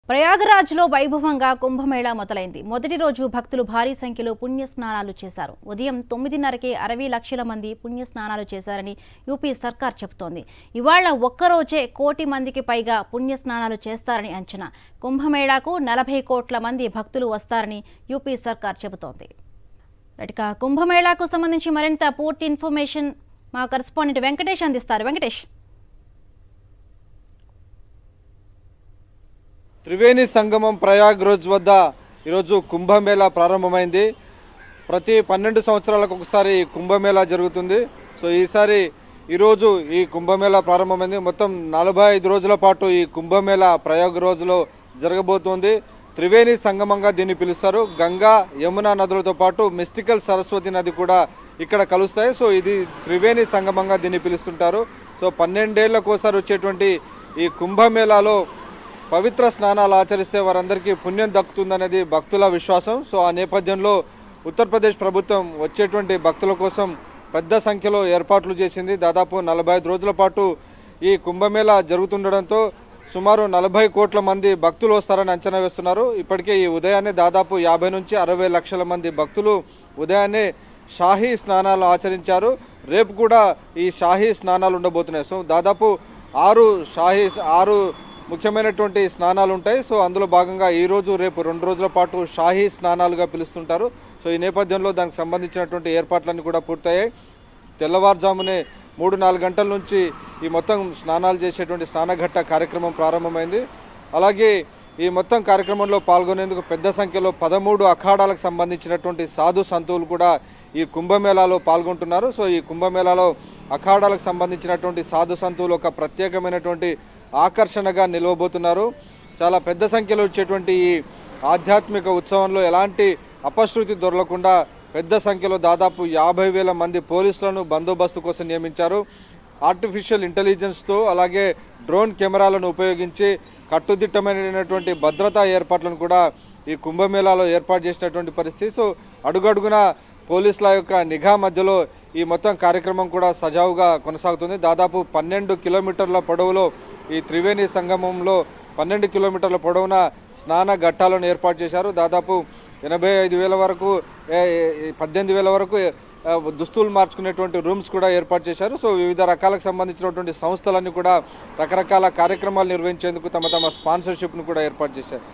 ప్రయాగరాజ్లో వైభవంగా కుంభమేళా మొదలైంది. మొదటి రోజు భక్తులు భారీ సంఖ్యలో పుణ్యస్నానాలు చేశారు. ఉదయం 9:30కే 60 లక్షల మంది పుణ్యస్నానాలు చేశారని యూపీ సర్కార్ చెబుతోంది. ఇవాళ ఒక్కరోజే 1 కోటి మందికి పైగా పుణ్యస్నానాలు చేస్తారని అంచనా. కుంభమేళాకు 40 కోట్ల మంది భక్తులు వస్తారని యూపీ సర్కార్ చెబుతోంది. ఇక కుంభమేళాకు సంబంధించి మరింత పూర్తి ఇన్ఫర్మేషన్ మా కరెస్పాండెంట్ వెంకటేష్ అందిస్తారు. వెంకటేష్. త్రివేణి సంగమం ప్రయాగ్రాజ్ వద్ద ఈరోజు కుంభమేళా ప్రారంభమైంది. ప్రతి 12 సంవత్సరాలకు ఒకసారి కుంభమేళా జరుగుతుంది. సో ఈరోజు ఈ కుంభమేళా ప్రారంభమైంది. మొత్తం 45 రోజుల పాటు ఈ కుంభమేళా ప్రయాగ్రాజ్లో జరగబోతోంది. త్రివేణి సంగమంగా దీన్ని పిలుస్తారు. గంగా యమునా నదులతో పాటు మిస్టికల్ సరస్వతి నది కూడా ఇక్కడ కలుస్తాయి. సో ఇది త్రివేణి సంగమంగా దీన్ని పిలుస్తుంటారు. సో 12 ఏళ్లకు ఒకసారి వచ్చేటువంటి ఈ కుంభమేళాలో పవిత్ర స్నానాలు ఆచరిస్తే వారందరికీ పుణ్యం దక్కుతుందనేది భక్తుల విశ్వాసం. సో ఆ నేపథ్యంలో ఉత్తరప్రదేశ్ ప్రభుత్వం వచ్చేటువంటి భక్తుల కోసం పెద్ద సంఖ్యలో ఏర్పాట్లు చేసింది. దాదాపు 45 రోజుల పాటు ఈ కుంభమేళా జరుగుతుండడంతో సుమారు 40 కోట్ల మంది భక్తులు వస్తారని అంచనా వేస్తున్నారు. ఇప్పటికే ఈ ఉదయాన్నే దాదాపు 50 నుంచి 60 లక్షల మంది భక్తులు ఉదయాన్నే షాహీ స్నానాలు ఆచరించారు. రేపు కూడా ఈ షాహీ స్నానాలు ఉండబోతున్నాయి. సో దాదాపు 6 ముఖ్యమైనటువంటి స్నానాలు ఉంటాయి. సో అందులో భాగంగా ఈరోజు రేపు 2 రోజుల పాటు షాహీ స్నానాలుగా పిలుస్తుంటారు. సో ఈ నేపథ్యంలో దానికి సంబంధించినటువంటి ఏర్పాట్లన్నీ కూడా పూర్తయ్యాయి. తెల్లవారుజామునే 3-4 గంటల నుంచి ఈ మొత్తం స్నానాలు చేసేటువంటి స్నానఘట్ట కార్యక్రమం ప్రారంభమైంది. అలాగే ఈ మొత్తం కార్యక్రమంలో పాల్గొనేందుకు పెద్ద సంఖ్యలో 13 అఖాడాలకు సంబంధించినటువంటి సాధు సంతువులు కూడా ఈ కుంభమేళాలో పాల్గొంటున్నారు. సో ఈ కుంభమేళాలో అఖాడాలకు సంబంధించినటువంటి సాధు సంతువులు ఒక ప్రత్యేకమైనటువంటి ఆకర్షణగా నిలవబోతున్నారు. చాలా పెద్ద సంఖ్యలో వచ్చేటువంటి ఈ ఆధ్యాత్మిక ఉత్సవంలో ఎలాంటి అపశృతి దొరలకుండా పెద్ద సంఖ్యలో దాదాపు 50,000 మంది పోలీసులను బందోబస్తు కోసం నియమించారు. ఆర్టిఫిషియల్ ఇంటెలిజెన్స్తో అలాగే డ్రోన్ కెమెరాలను ఉపయోగించి కట్టుదిట్టమైనటువంటి భద్రతా ఏర్పాట్లను కూడా ఈ కుంభమేళాలో ఏర్పాటు చేసినటువంటి పరిస్థితి. సో అడుగడుగున పోలీసుల యొక్క నిఘా మధ్యలో ఈ మొత్తం కార్యక్రమం కూడా సజావుగా కొనసాగుతుంది. దాదాపు 12 కిలోమీటర్ల పొడవులో ఈ త్రివేణి సంగమంలో 12 కిలోమీటర్ల పొడవున స్నాన ఘట్టాలను ఏర్పాటు చేశారు. దాదాపు 85,000 వరకు 18,000 వరకు దుస్తులు మార్చుకునేటువంటి రూమ్స్ కూడా ఏర్పాటు చేశారు. సో వివిధ రకాలకు సంబంధించినటువంటి సంస్థలన్నీ కూడా రకరకాల కార్యక్రమాలు నిర్వహించేందుకు తమ స్పాన్సర్షిప్ను కూడా ఏర్పాటు చేశారు.